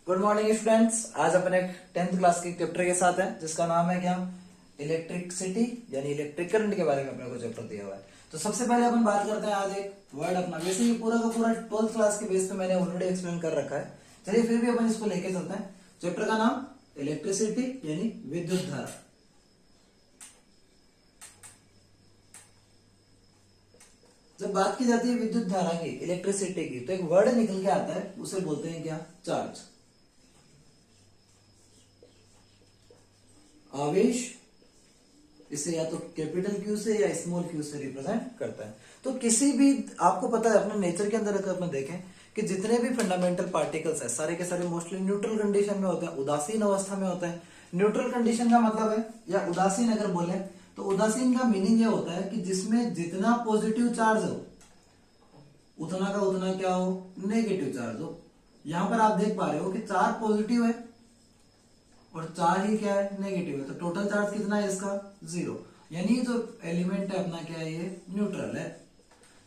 Good morning students. आज अपन एक 10th class के चैप्टर के साथ है जिसका नाम है क्या, इलेक्ट्रिसिटी यानी इलेक्ट्रिक करंट के बारे में अपने को चैप्टर दिया हुआ है। तो सबसे पहले अपन बात करते हैं आज एक वर्ड अपना, वैसे ये पूरा का पूरा 12th क्लास के बेस पे मैंने ऑलरेडी एक्सप्लेन कर रखा है। चलिए फिर भी अपन इसको लेके चलते हैं। चैप्टर का नाम इलेक्ट्रिसिटी यानी विद्युत धारा। जब बात की जाती है विद्युत धारा की, इलेक्ट्रिसिटी की, तो एक वर्ड निकल के आता है, उसे बोलते हैं क्या, चार्ज। आवेश इसे या तो कैपिटल क्यू से या स्मॉल क्यू से रिप्रेजेंट करता है। तो किसी भी, आपको पता है अपने नेचर के अंदर अगर अपन देखें कि जितने भी फंडामेंटल पार्टिकल्स है सारे के सारे मोस्टली न्यूट्रल कंडीशन में होते हैं, उदासीन अवस्था में होते हैं। न्यूट्रल कंडीशन का मतलब है, या उदासीन अगर बोले तो उदासीन का मीनिंग यह होता है कि जिसमें जितना पॉजिटिव चार्ज हो उतना का उतना क्या हो, नेगेटिव चार्ज हो। यहां पर आप देख पा रहे हो कि 4 पॉजिटिव है और 4 ही क्या है, नेगेटिव है। तो टोटल चार्ज कितना है इसका, 0। यानी जो एलिमेंट है अपना क्या है, ये न्यूट्रल है।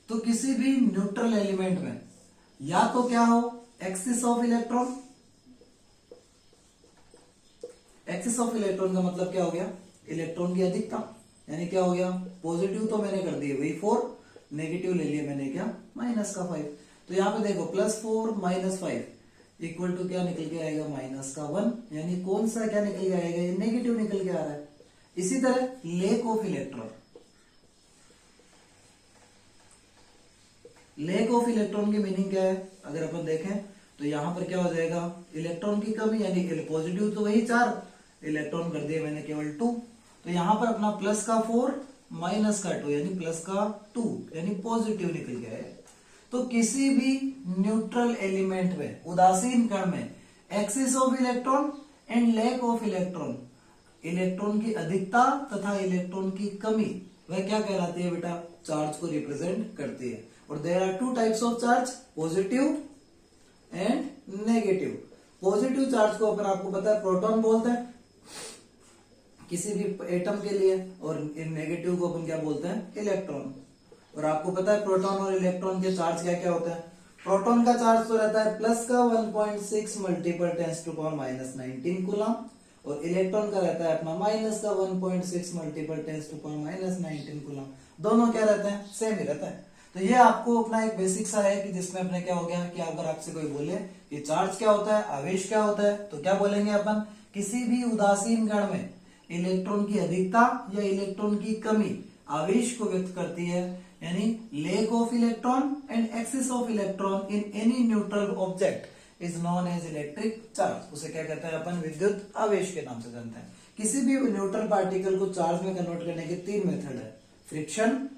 तो किसी भी न्यूट्रल एलिमेंट में या तो क्या हो, axis of electron. Axis of electron का मतलब क्या हो गया, इलेक्ट्रॉन की अधिकता, यानी क्या हो गया, पॉजिटिव तो मैंने कर दिए वही 4, नेगेटिव ले लिया मैंने क्या, -5। तो यहां पे देखो +4 -5 इक्वल टू क्या निकल के आएगा, -1। यानी कौन सा क्या निकल के आएगा, ये नेगेटिव निकल के आ रहा है। इसी तरह lake of electron, lake of electron की मीनिंग क्या है, अगर अपन देखें तो यहां पर क्या हो जाएगा, इलेक्ट्रॉन की कमी, यानी पॉजिटिव तो वही 4, इलेक्ट्रॉन कर दिए मैंने केवल 2। तो यहां पर अपना +4 -2 यानी +2 यानी पॉजिटिव निकल गया है। तो किसी भी न्यूट्रल एलिमेंट में, उदासीन कण में, excess of electron and lack of electron, electron की अधिकता तथा इलेक्ट्रॉन की कमी, वह क्या कहलाती है बेटा, चार्ज को रिप्रेजेंट करती है। और there are 2 types of charge, positive and negative. Positive charge को अपन, आपको पता है, प्रोटॉन बोलते हैं किसी भी एटम के लिए, और नेगेटिव को अपन क्या बोलते हैं, इलेक्ट्रॉन। और आपको पता है प्रोटॉन और इलेक्ट्रॉन के चार्ज क्या क्या होता है। प्रोटॉन का चार्ज तो रहता है प्लस का 1.6 मल्टीपल 10⁻⁹ कूलम, और इलेक्ट्रॉन का रहता है अपना माइनस का 1.6 मल्टीपल 10⁻⁹ कूलम। दोनों क्या रहते हैं, सेम ही रहता है। तो ये आपको अपना एक बेसिक सा है कि जिसमें अपने क्या हो गया कि अगर आपसे कोई बोले कि चार्ज क्या होता है, आवेश क्या होता है, तो क्या बोलेंगे अपन, किसी भी उदासीन कण में इलेक्ट्रॉन की अधिकता या इलेक्ट्रॉन की कमी आवेश को व्यक्त करती है। यानी lack of electron and excess of electron in any neutral object is known as electric charge. उसे क्या कहते हैं अपन, विद्युत आवेश के नाम से जानते हैं। किसी भी न्यूट्रल पार्टिकल को चार्ज में कन्वर्ट करने के 3 मेथड है, फ्रिक्शन,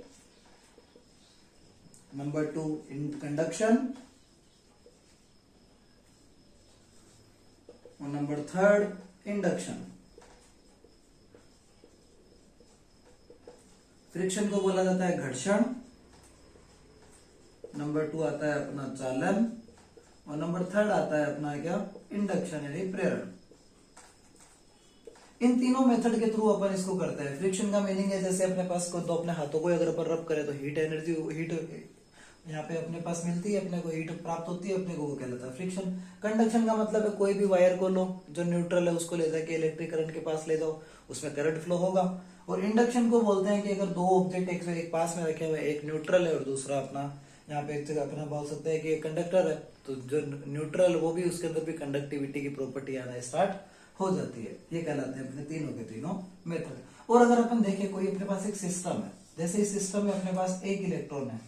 नंबर 2 कंडक्शन, और नंबर 3 इंडक्शन। फ्रिक्शन को बोला जाता है घर्षण, नंबर 2 आता है अपना चालन, और नंबर 3 आता है अपना क्या, इंडक्शन यानी प्रेरण। इन तीनों मेथड के थ्रू अपन इसको करते हैं। फ्रिक्शन का मीनिंग है जैसे अपने पास को, तो अपने हाथों को अगर अपन रब करें तो हीट एनर्जी, हीट यहाँ पे अपने पास मिलती है, अपने को हीट प्राप्त होती है, अपने को वो कहलाता है फ्रिक्शन। कंडक्शन का मतलब है कोई भी वायर को लो जो न्यूट्रल है, उसको ले जाके इलेक्ट्रिक करंट के पास ले जाओ, उसमें करंट फ्लो होगा। और इंडक्शन को बोलते हैं कि अगर 2 ऑब्जेक्ट एक पास में रखे हुए, एक न्यूट्रल है और दूसरा अपना, यहाँ पे एक जगह अपना बोल सकते हैं कि एक कंडक्टर है, तो जो न्यूट्रल वो भी, उसके अंदर भी कंडक्टिविटी की प्रॉपर्टी आना स्टार्ट हो जाती है। ये कहलाते हैं अपने तीनों के तीनों मेथड। और अगर अपन देखें कोई अपने पास एक सिस्टम है, जैसे इस सिस्टम में अपने पास एक इलेक्ट्रॉन है,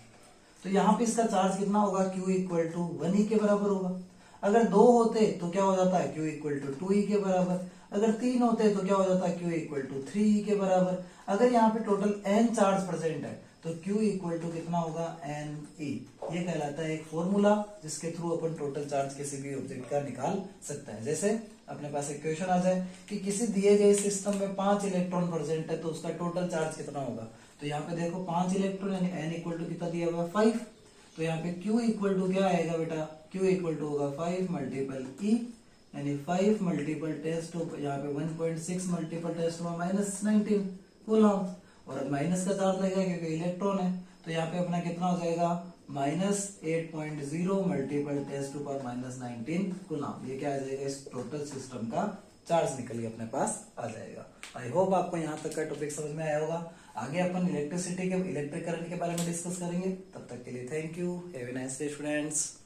तो यहाँ पे इसका चार्ज कितना होगा, Q इक्वल टू 1 ही के बराबर होगा। अगर 2 होते तो क्या हो जाता है, Q इक्वल टू 2 ही के बराबर। अगर 3 होते तो क्या हो जाता है, Q इक्वल टू 3 ही के बराबर। अगर यहाँ पे टोटल n चार्ज प्रेजेंट है तो Q इक्वल टू कितना होगा, Ne। ये कहलाता है एक फॉर्मूला जिसके थ्रू अपन टोटल चार्ज किसी भी ऑब्जेक्ट का निकाल सकते हैं। जैसे अपने पास एक क्वेश्चन आ जाए कि किसी दिए गए सिस्टम में 5 इलेक्ट्रॉन प्रेजेंट है तो उसका टोटल चार्ज कितना होगा। तो यहाँ पे देखो 5 इलेक्ट्रॉन यानी n इक्वल टू कितना दिया हुआ है, 5। तो यहाँ पे Q इक्वल टू क्या आएगा बेटा, Q इक्वल टू होगा 5 मल्टीपल E, यानी 5 मल्टीपल 10⁻, यहाँ पे 1.6 मल्टीपल 10⁻⁹ कूलम। और अब माइनस का चार्ज लगेगा क्योंकि इलेक्ट्रॉन है, तो यहाँ पे अपना कितना हो जाएगा, -8.0 मल्टीपल 10⁻⁻19 कूलम। ये क्या आ जाएगा, इस टोटल सिस्टम का चार्ज निकल के अपने पास आ जाएगा। आई होप आपको यहाँ तक का टॉपिक समझ में आया होगा। आगे अपन इलेक्ट्रिक करंट के बारे में डिस्कस करेंगे। तब तक के लिए thank you, have a nice day students.